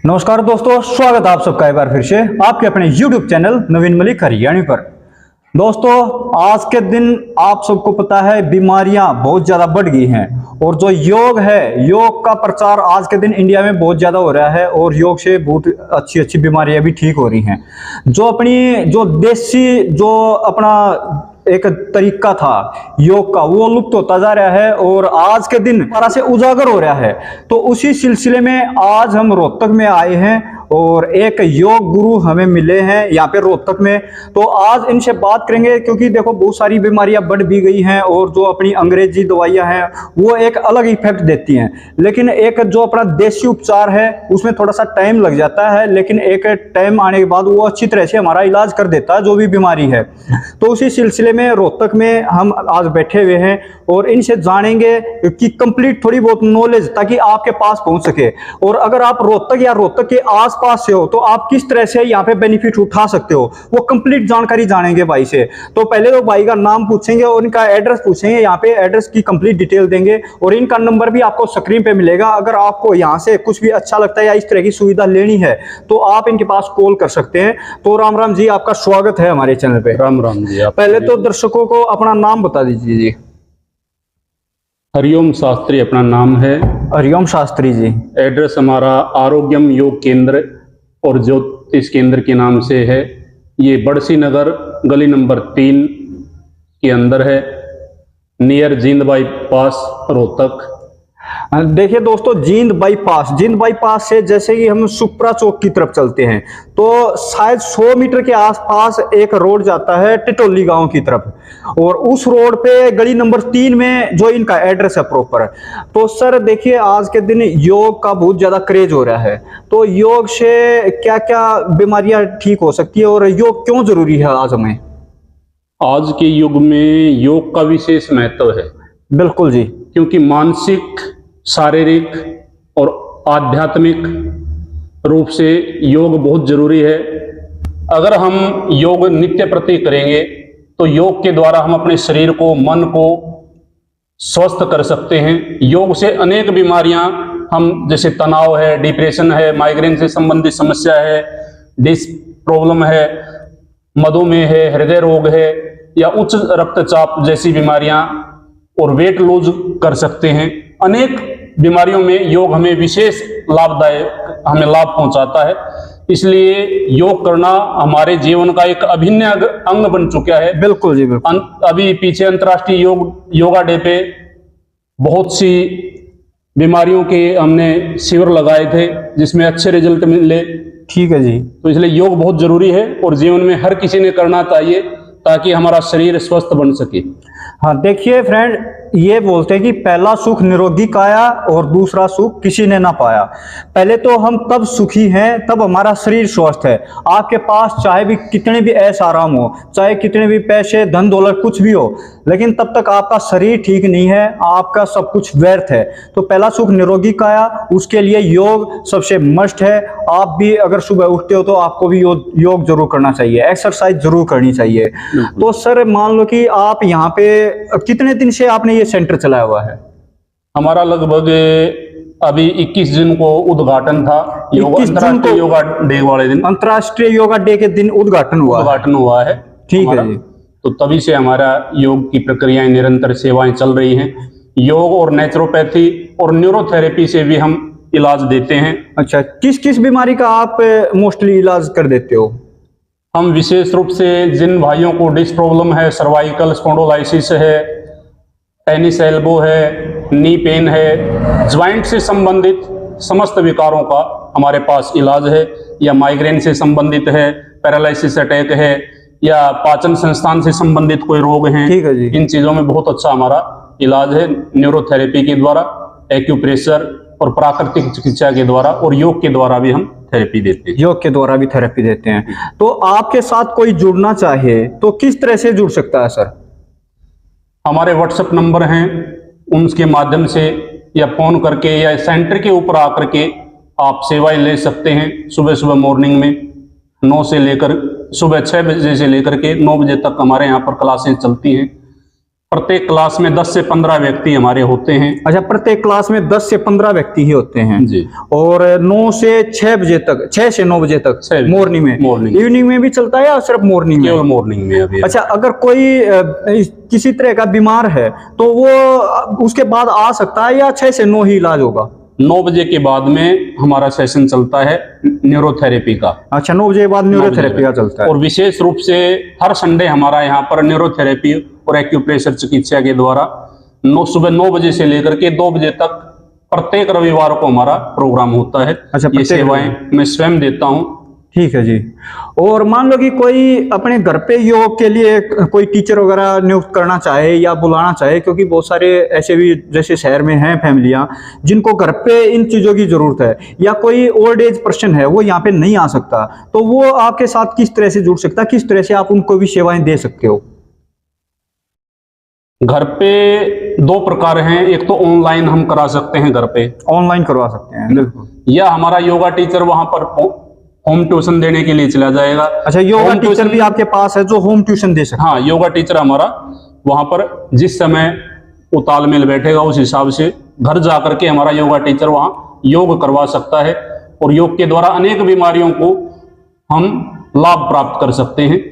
नमस्कार दोस्तों, स्वागत है आप सबका एक बार फिर से आपके अपने YouTube चैनल नवीन मलिक हरियाणी पर। दोस्तों, आज के दिन आप सबको पता है बीमारियां बहुत ज्यादा बढ़ गई हैं और जो योग है, योग का प्रचार आज के दिन इंडिया में बहुत ज्यादा हो रहा है और योग से बहुत अच्छी अच्छी बीमारियां भी ठीक हो रही हैं। जो देसी जो अपना एक तरीका था योग का, वो लुप्त होता जा रहा है और आज के दिन दोबारा से उजागर हो रहा है। तो उसी सिलसिले में आज हम रोहतक में आए हैं और एक योग गुरु हमें मिले हैं यहाँ पे रोहतक में। तो आज इनसे बात करेंगे, क्योंकि देखो बहुत सारी बीमारियां बढ़ भी गई हैं और जो अपनी अंग्रेजी दवाइयां हैं वो एक अलग इफेक्ट देती हैं, लेकिन एक जो अपना देसी उपचार है उसमें थोड़ा सा टाइम लग जाता है, लेकिन एक टाइम आने के बाद वो अच्छी तरह से हमारा इलाज कर देता है जो भी बीमारी है। तो उसी सिलसिले में रोहतक में हम आज बैठे हुए हैं और इनसे जानेंगे कि कंप्लीट थोड़ी बहुत नॉलेज ताकि आपके पास पहुंच सके। और अगर आप रोहतक या रोहतक के आसपास से हो तो आप किस तरह से यहाँ पे बेनिफिट उठा सकते हो, वो कंप्लीट जानकारी जानेंगे भाई से। तो पहले तो भाई का नाम पूछेंगे और इनका एड्रेस पूछेंगे, यहाँ पे एड्रेस की कंप्लीट डिटेल देंगे और इनका नंबर भी आपको स्क्रीन पे मिलेगा। अगर आपको यहाँ से कुछ भी अच्छा लगता है या इस तरह की सुविधा लेनी है तो आप इनके पास कॉल कर सकते हैं। तो राम राम जी, आपका स्वागत है हमारे चैनल पे। राम राम जी। पहले तो दर्शकों को अपना नाम बता दीजिए जी। हरिओम शास्त्री अपना नाम है। हरिओम शास्त्री जी। एड्रेस हमारा आरोग्यम योग केंद्र और ज्योतिष केंद्र के नाम से है। ये बड़सी नगर गली नंबर 3 के अंदर है, नियर जींद बाईपास रोहतक। देखिए दोस्तों, जींद बाईपास से जैसे कि हम सुप्रा चौक की तरफ चलते हैं तो शायद 100 मीटर के आसपास एक रोड जाता है टिटोली गांव की तरफ, और उस रोड पे गली नंबर 3 में जो इनका एड्रेस है प्रॉपर। तो सर देखिए, आज के दिन योग का बहुत ज्यादा क्रेज हो रहा है, तो योग से क्या क्या बीमारियां ठीक हो सकती है और योग क्यों जरूरी है आज हमें? आज के युग में योग का विशेष महत्व है। बिल्कुल जी, क्योंकि मानसिक, शारीरिक और आध्यात्मिक रूप से योग बहुत जरूरी है। अगर हम योग नित्य प्रति करेंगे तो योग के द्वारा हम अपने शरीर को, मन को स्वस्थ कर सकते हैं। योग से अनेक बीमारियां हम, जैसे तनाव है, डिप्रेशन है, माइग्रेन से संबंधित समस्या है, डिस्क प्रॉब्लम है, मधुमेह है, हृदय रोग है या उच्च रक्तचाप जैसी बीमारियां और वेट लूज कर सकते हैं। अनेक बीमारियों में योग हमें विशेष लाभदायक, हमें लाभ पहुंचाता है। इसलिए योग करना हमारे जीवन का एक अभिन्न अंग बन चुका है। बिल्कुल जी, बिल्कुल। अभी पीछे अंतर्राष्ट्रीय योगा डे पे बहुत सी बीमारियों के हमने शिविर लगाए थे जिसमें अच्छे रिजल्ट मिले। ठीक है जी। तो इसलिए योग बहुत जरूरी है और जीवन में हर किसी ने करना चाहिए ताकि हमारा शरीर स्वस्थ बन सके। हाँ देखिए फ्रेंड, ये बोलते हैं कि पहला सुख निरोगी काया और दूसरा सुख किसी ने ना पाया। पहले तो हम तब सुखी हैं तब हमारा शरीर स्वस्थ है। आपके पास चाहे भी कितने भी ऐश आराम हो, चाहे कितने भी पैसे, धन दौलत कुछ भी हो, लेकिन तब तक आपका शरीर ठीक नहीं है, आपका सब कुछ व्यर्थ है। तो पहला सुख निरोगी काया, उसके लिए योग सबसे मस्ट है। आप भी अगर सुबह उठते हो तो आपको भी योग जरूर करना चाहिए, एक्सरसाइज जरूर करनी चाहिए। तो सर मान लो कि आप यहाँ पे कितने दिन से आपने ये सेंटर चलाया हुआ है? हमारा लगभग अभी 21 जून को उद्घाटन था। अंतर्राष्ट्रीय योगा डे वाले दिन, अंतर्राष्ट्रीय योगा डे के दिन उद्घाटन हुआ है। ठीक है जी। तो तभी से हमारा योग की प्रक्रियाएं, निरंतर सेवाएं चल रही हैं। योग और नेचुरोपैथी और न्यूरोथेरेपी से भी हम इलाज देते हैं। अच्छा, किस किस बीमारी का आप मोस्टली इलाज कर देते हो? हम विशेष रूप से जिन भाइयों को डिस्क प्रॉब्लम है, सर्वाइकल स्पॉन्डिलोसिस है, टेनिस एल्बो है, नी पेन है, ज्वाइंट से संबंधित समस्त विकारों का हमारे पास इलाज है, या माइग्रेन से संबंधित है, पैरालिसिस अटैक है, या पाचन संस्थान से संबंधित कोई रोग हैं। ठीक है जी। इन चीजों में बहुत अच्छा हमारा इलाज है। न्यूरोथेरेपी के द्वारा, एक्यूप्रेशर और प्राकृतिक चिकित्सा के द्वारा और योग के द्वारा भी हम थेरेपी देते हैं। योग के द्वारा भी थेरेपी देते हैं। तो आपके साथ कोई जुड़ना चाहे तो किस तरह से जुड़ सकता है सर? हमारे व्हाट्सएप नंबर हैं, उनके माध्यम से या फोन करके या सेंटर के ऊपर आकर के आप सेवाएं ले सकते हैं। सुबह सुबह मॉर्निंग में 9 से लेकर सुबह 6 बजे से लेकर के 9 बजे तक हमारे यहाँ पर क्लासें चलती हैं। प्रत्येक क्लास में 10 से 15 व्यक्ति हमारे होते हैं। अच्छा, प्रत्येक क्लास में 10 से 15 व्यक्ति ही होते हैं जी। और 9 से 6 बजे तक, 6 से 9 बजे तक मॉर्निंग में। इवनिंग में भी चलता है या सिर्फ मॉर्निंग में? केवल मॉर्निंग में अभी। अच्छा, अगर कोई किसी तरह का बीमार है तो वो उसके बाद आ सकता है या 6 से 9 ही इलाज होगा? 9 बजे के बाद में हमारा सेशन चलता है न्यूरोथेरेपी का। अच्छा, 9 बजे के बाद न्यूरोथेरेपी का चलता है। और विशेष रूप से हर संडे हमारा यहाँ पर न्यूरोथेरेपी और एक्यूप्रेशर चिकित्सा के द्वारा सुबह 9 बजे से लेकर के 2 बजे तक प्रत्येक रविवार को हमारा प्रोग्राम होता है। अच्छा, ये सेवाएं मैं स्वयं देता हूँ। ठीक है जी। और मान लो कि कोई अपने घर पे योग के लिए कोई टीचर वगैरह नियुक्त करना चाहे या बुलाना चाहे, क्योंकि बहुत सारे ऐसे भी जैसे शहर में हैं फैमिलियां जिनको घर पे इन चीज़ों की ज़रूरत है, या कोई ओल्ड एज पर्सन है वो यहाँ पे नहीं आ सकता, तो वो आपके साथ किस तरह से जुड़ सकता है, किस तरह से आप उनको भी सेवाएं दे सकते हो? घर पे 2 प्रकार हैं। एक तो ऑनलाइन हम करा सकते हैं, घर पे ऑनलाइन करवा सकते हैं, बिल्कुल। या हमारा योगा टीचर वहां पर होम ट्यूशन देने के लिए चला जाएगा। अच्छा, योगा टीचर भी आपके पास है जो होम ट्यूशन दे सकता है? हाँ, योगा टीचर हमारा वहां पर जिस समय वो तालमेल बैठेगा उस हिसाब से घर जा करके हमारा योगा टीचर वहां योग करवा सकता है, और योग के द्वारा अनेक बीमारियों को हम लाभ प्राप्त कर सकते हैं।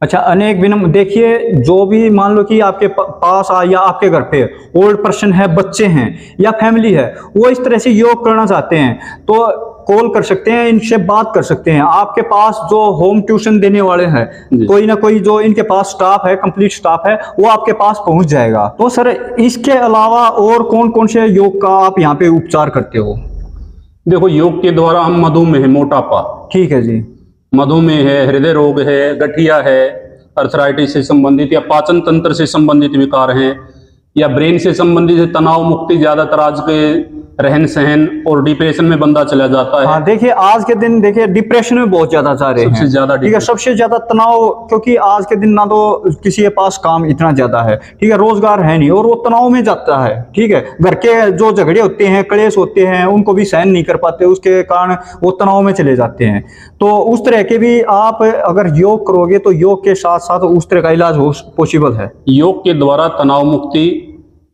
अच्छा, अनेक बिना देखिए, जो भी मान लो कि आपके पास या आपके घर पे ओल्ड पर्सन है, बच्चे हैं या फैमिली है, वो इस तरह से योग करना चाहते हैं तो कॉल कर सकते हैं, इनसे बात कर सकते हैं। आपके पास जो होम ट्यूशन देने वाले हैं, कोई ना कोई जो इनके पास स्टाफ है, कंप्लीट स्टाफ है, वो आपके पास पहुंच जाएगा। तो सर, इसके अलावा और कौन कौन से योग का आप यहाँ पे उपचार करते हो? देखो, योग के द्वारा हम मधुमेह, मोटापा, ठीक है जी, मधुमेह है, हृदय रोग है, गठिया है, अर्थराइटिस से संबंधित या पाचन तंत्र से संबंधित विकार हैं, या ब्रेन से संबंधित तनाव मुक्ति, ज्यादातर आज के रहन सहन और डिप्रेशन में बंदा चला जाता है। हाँ, देखिए आज के दिन देखिए डिप्रेशन में बहुत ज्यादा जा रहे हैं, सबसे ज्यादा, ठीक है, सबसे ज्यादा तनाव, क्योंकि आज के दिन ना तो किसी के पास काम इतना ज्यादा है, ठीक है, रोजगार है नहीं और वो तनाव में जाता है, ठीक है, घर के जो झगड़े होते हैं, क्लेश होते हैं, उनको भी सहन नहीं कर पाते, उसके कारण वो तनाव में चले जाते हैं। तो उस तरह के भी आप अगर योग करोगे तो योग के साथ साथ उस तरह का इलाज हो पॉसिबल है। योग के द्वारा तनाव मुक्ति,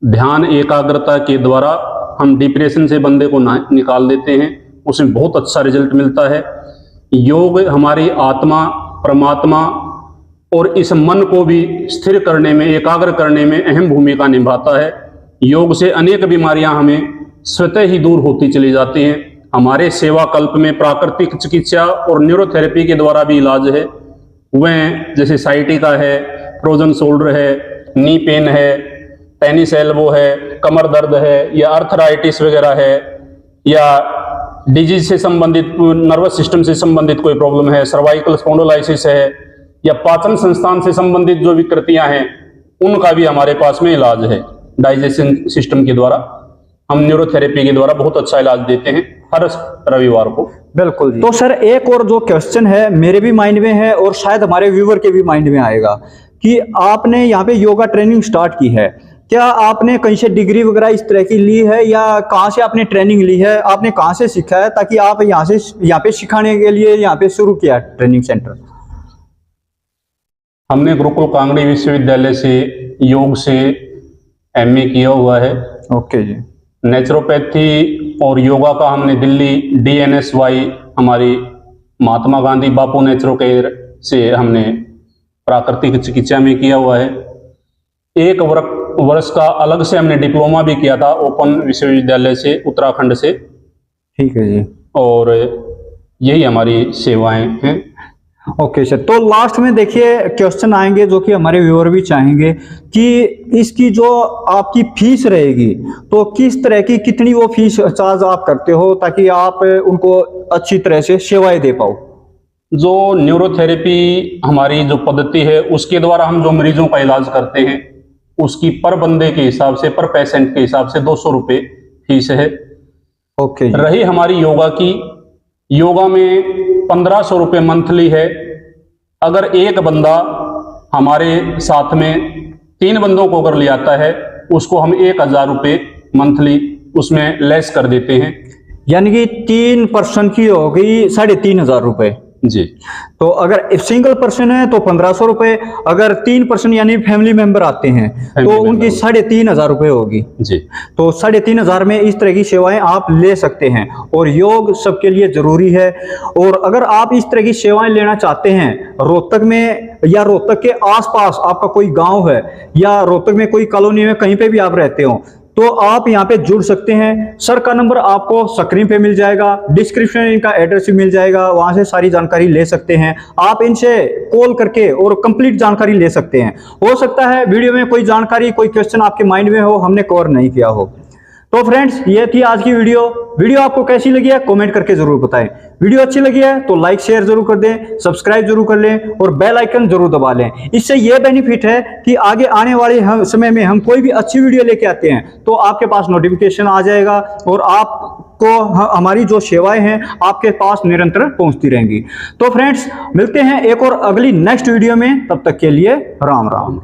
ध्यान एकाग्रता के द्वारा हम डिप्रेशन से बंदे को निकाल देते हैं, उसमें बहुत अच्छा रिजल्ट मिलता है। योग हमारी आत्मा, परमात्मा और इस मन को भी स्थिर करने में, एकाग्र करने में अहम भूमिका निभाता है। योग से अनेक बीमारियां हमें स्वतः ही दूर होती चली जाती हैं। हमारे सेवा कल्प में प्राकृतिक चिकित्सा और न्यूरोथेरेपी के द्वारा भी इलाज है। वह जैसे साइटिका है, फ्रोजन शोल्डर है, नी पेन है, टेनिस एल्बो है, कमर दर्द है, या अर्थराइटिस वगैरह है, या डिजीज से संबंधित, नर्वस सिस्टम से संबंधित कोई प्रॉब्लम है, सर्वाइकल स्पॉन्डिलोलाइसिस है, या पाचन संस्थान से संबंधित जो विकृतियां हैं, उनका भी हमारे पास में इलाज है। डाइजेशन सिस्टम के द्वारा हम न्यूरोथेरेपी के द्वारा बहुत अच्छा इलाज देते हैं हर रविवार को। बिल्कुल जी। तो सर, एक और जो क्वेश्चन है मेरे भी माइंड में है और शायद हमारे व्यूअर के भी माइंड में आएगा कि आपने यहाँ पे योगा ट्रेनिंग स्टार्ट की है, क्या आपने कहीं से डिग्री वगैरह इस तरह की ली है या कहाँ से आपने ट्रेनिंग ली है, आपने कहाँ से सीखा है ताकि आप यहाँ पे सिखाने के लिए यहाँ पे शुरू किया ट्रेनिंग सेंटर? हमने गुरुकुल कांगड़ी विश्वविद्यालय से योग से MA किया हुआ है। ओके जी। नेचुरोपैथी और योगा का हमने दिल्ली DNSY हमारी महात्मा गांधी बापू नेचुरो केयर से हमने प्राकृतिक चिकित्सा में किया हुआ है। एक वर्ष का अलग से हमने डिप्लोमा भी किया था ओपन विश्वविद्यालय से, उत्तराखंड से। ठीक है जी। और यही हमारी सेवाएं हैं। ओके सर, तो लास्ट में देखिए क्वेश्चन आएंगे जो कि हमारे व्यूअर भी चाहेंगे कि इसकी जो आपकी फीस रहेगी तो किस तरह की, कितनी वो फीस चार्ज आप करते हो ताकि आप उनको अच्छी तरह से सेवाएं दे पाओ? जो न्यूरोथेरेपी हमारी जो पद्धति है उसके द्वारा हम जो मरीजों का इलाज करते हैं उसकी पर बंदे के हिसाब से, पर पेशेंट के हिसाब से 200 रुपये फीस है। ओके। रही हमारी योगा की, योगा में 1500 रुपये मंथली है। अगर एक बंदा हमारे साथ में 3 बंदों को अगर ले आता है उसको हम 1000 रुपये मंथली उसमें लेस कर देते हैं। यानी कि 3 पर्सन की होगी 3500 रुपये। जी। तो अगर सिंगल पर्सन है तो 1500 रुपए, अगर 3 पर्सन यानी फैमिली मेंबर आते हैं तो उनकी 3500 रुपए होगी। जी। तो 3500 में इस तरह की सेवाएं आप ले सकते हैं और योग सबके लिए जरूरी है। और अगर आप इस तरह की सेवाएं लेना चाहते हैं रोहतक में या रोहतक के आसपास आपका कोई गांव है या रोहतक में कोई कॉलोनी में कहीं पे भी आप रहते हो तो आप यहां पे जुड़ सकते हैं। सर का नंबर आपको स्क्रीन पे मिल जाएगा, डिस्क्रिप्शन में इनका एड्रेस भी मिल जाएगा, वहां से सारी जानकारी ले सकते हैं। आप इनसे कॉल करके और कंप्लीट जानकारी ले सकते हैं। हो सकता है वीडियो में कोई जानकारी, कोई क्वेश्चन आपके माइंड में हो, हमने कवर नहीं किया हो। तो फ्रेंड्स, ये थी आज की वीडियो आपको कैसी लगी है कमेंट करके जरूर बताएं। वीडियो अच्छी लगी है तो लाइक शेयर जरूर कर दें, सब्सक्राइब जरूर कर लें और बेल आइकन जरूर दबा लें। इससे ये बेनिफिट है कि आगे आने वाले समय में हम कोई भी अच्छी वीडियो लेके आते हैं तो आपके पास नोटिफिकेशन आ जाएगा और आपको हमारी जो सेवाएं हैं आपके पास निरंतर पहुंचती रहेंगी। तो फ्रेंड्स, मिलते हैं एक और अगली नेक्स्ट वीडियो में, तब तक के लिए राम राम।